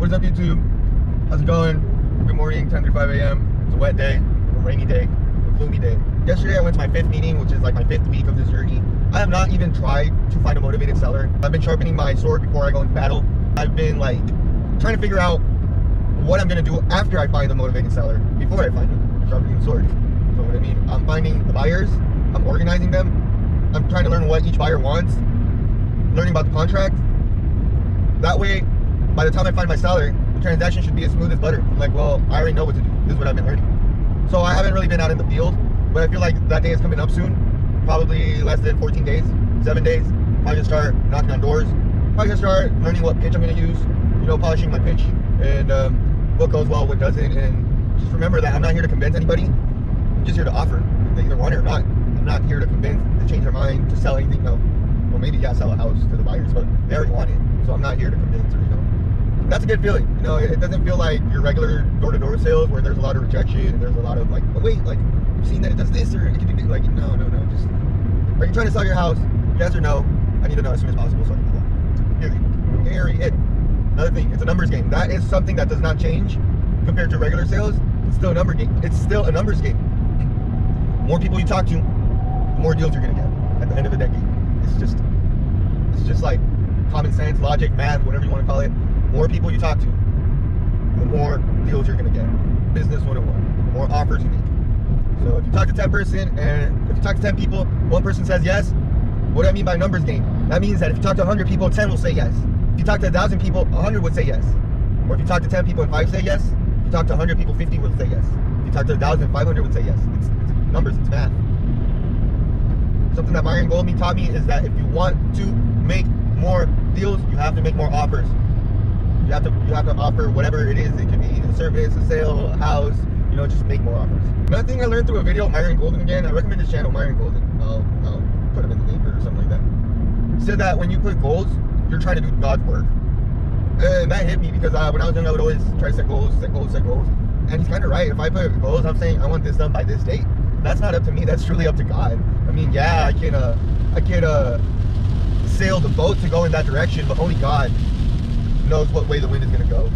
What is up, YouTube? How's it going? Good morning, 10:35 a.m. It's a wet day, a rainy day, a gloomy day. Yesterday I went to my 5th meeting, which is like my 5th week of this journey. I have not even tried to find a motivated seller. I've been sharpening my sword before I go into battle. I've been like trying to figure out what I'm gonna do after I find the motivated seller, before I find him, sharpening the sword. So what I mean, I'm finding the buyers, I'm organizing them, I'm trying to learn what each buyer wants, learning about the contract. That way, by the time I find my seller, the transaction should be as smooth as butter. I'm like, well, I already know what to do. This is what I've been learning. So I haven't really been out in the field, but I feel like that day is coming up soon. Probably less than 14 days, 7 days. Probably gonna start knocking on doors. Probably gonna start learning what pitch I'm gonna use, you know, polishing my pitch, and what goes well, what doesn't. And just remember that I'm not here to convince anybody. I'm just here to offer. If they either want it or not. I'm not here to convince, to change their mind, to sell anything. No. Well, maybe yeah, sell a house to the buyers, but they already want it. So I'm not here to convince or, you know. That's a good feeling. You know, it doesn't feel like your regular door-to-door sales where there's a lot of rejection and there's a lot of like, oh wait, like, you've seen that it does this or it can do like, no. Just, are you trying to sell your house? Yes or no? I need to know as soon as possible so I can move on. Period. Another thing, it's a numbers game. That is something that does not change compared to regular sales. It's still a number game. It's still a numbers game. The more people you talk to, the more deals you're gonna get at the end of the decade. It's just like common sense, logic, math, whatever you want to call it. More people you talk to, the more deals you're gonna get. Business 101. The more offers you make. So if you talk to 10 person and if you talk to 10 people, one person says yes. What do I mean by numbers game? That means that if you talk to 100 people, 10 will say yes. If you talk to 1,000 people, 100 would say yes. Or if you talk to 10 people and 5 say yes, if you talk to 100 people, 50 will say yes. If you talk to 1,000, 500 would say yes. It's numbers, it's math. Something that Myron Goldman taught me is that if you want to make more deals, you have to make more offers. You have to offer whatever it is. It could be a service, a sale, a house, you know, just make more offers. Another thing I learned through a video, Myron Golden again, I recommend his channel, Myron Golden. I'll put him in the link or something like that. He said that when you put goals, you're trying to do God's work. And that hit me because when I was young, I would always try to set goals. And he's kind of right. If I put goals, I'm saying I want this done by this date. That's not up to me. That's truly up to God. I mean, yeah, I can sail the boat to go in that direction, but only God knows what way the wind is going to go.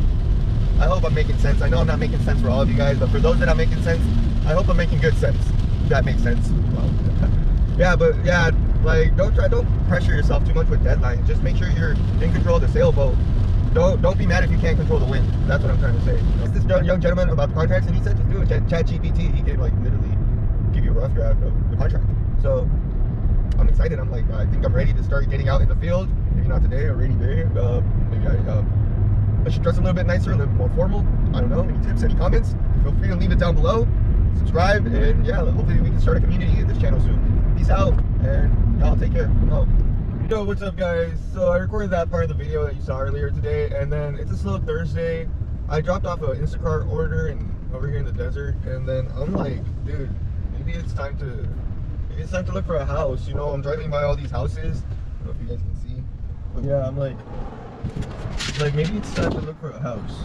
I hope I'm making sense. I know I'm not making sense for all of you guys, but for those that I'm making sense, I hope I'm making good sense. If that makes sense. Well, yeah, like don't pressure yourself too much with deadlines. Just make sure you're in control of the sailboat. Don't be mad if you can't control the wind. That's what I'm trying to say. You know, this young gentleman about the contracts, and he said just do it. Chat GPT, he can like literally give you a rough draft of the contract. So I'm excited. I'm like, I think I'm ready to start getting out in the field. Maybe not today, a rainy day. Maybe I should dress a little bit nicer, a little bit more formal. I don't know. Any tips, any comments? Feel free to leave it down below. Subscribe, and yeah, hopefully we can start a community in this channel soon. Peace out, and y'all take care. I'm out. Yo, what's up, guys? So I recorded that part of the video that you saw earlier today, and then it's a slow Thursday. I dropped off an Instacart order over here in the desert, and then I'm like, dude, maybe it's time to look for a house. You know, I'm driving by all these houses. I don't know if you guys can see, but yeah, I'm like maybe it's time to look for a house.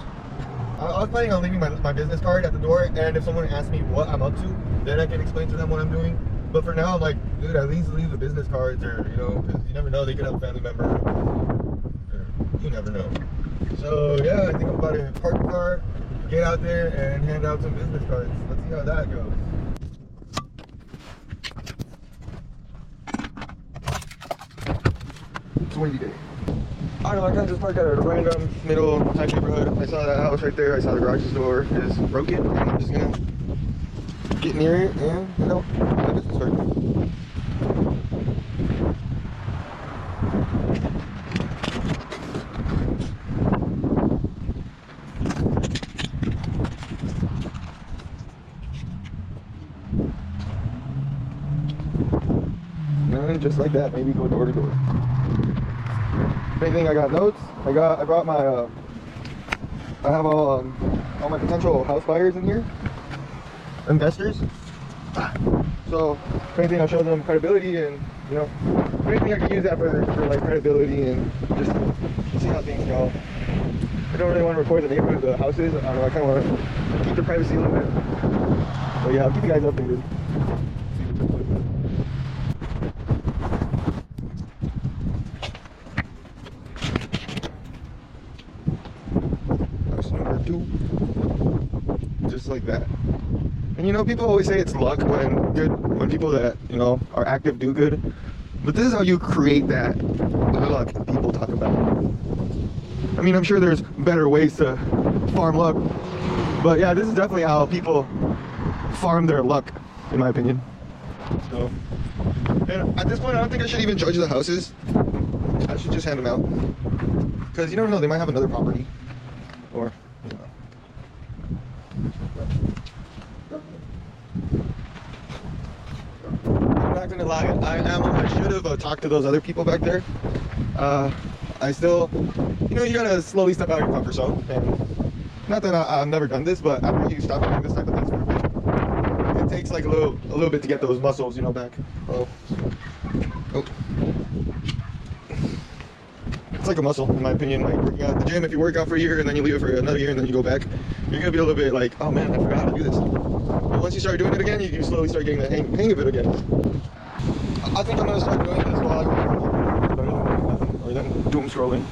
I was planning on leaving my business card at the door, and if someone asks me what I'm up to, then I can explain to them what I'm doing. But for now, I'm like, dude, at least leave the business cards, or, you know, because you never know, they could have a family member, or you never know. So yeah, I think I'm about to park the car, get out there, and hand out some business cards. Let's see how that goes. It's a windy day. I don't know, I kind of just parked at a random middle type neighborhood. I saw that house right there. I saw the garage door is broken, and I'm just gonna get near it and, you know, let it start. And just like that, maybe go door to door. If anything, I got notes. I brought my I have all my potential house buyers in here, investors. So if anything, I'll show them credibility, and, you know, if anything, I can use that for like credibility and just see how things go. I don't really want to record the neighborhood of the houses. I don't know, I kind of want to keep the privacy a little bit. But yeah, I'll keep you guys updated. part 2. Just like that. And you know, people always say it's luck when people that, you know, are active do good. But this is how you create that luck people talk about. I mean, I'm sure there's better ways to farm luck. But yeah, this is definitely how people farm their luck, in my opinion. So, and at this point, I don't think I should even judge the houses. I should just hand them out. Because you never know, they might have another property. Or, you know. I'm not gonna lie, I should have talked to those other people back there. I still, you know, you gotta slowly step out of your comfort zone. And not that I've never done this, but after you stop doing this type of things for a bit, it takes like a little bit to get those muscles, you know, back. Oh. It's like a muscle, in my opinion. Like working out at the gym, if you work out for a year and then you leave it for another year and then you go back, you're gonna be a little bit like, oh man, I forgot how to do this. But once you start doing it again, you slowly start getting the hang of it again. I think I'm gonna start doing this while or then doom scrolling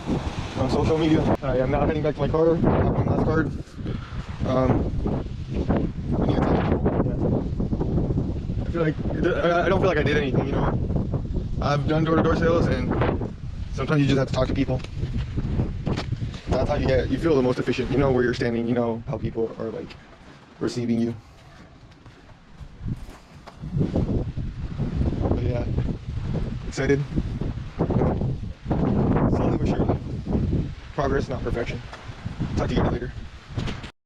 on social media. I am now heading back to my car. I have one last card. I need to talk to people. I feel like I don't feel like I did anything, you know. I've done door-to-door sales, and sometimes you just have to talk to people. That's how you feel the most efficient. You know where you're standing. You know how people are like receiving you. But yeah, excited. Slowly but surely. Progress, not perfection. Talk to you guys later.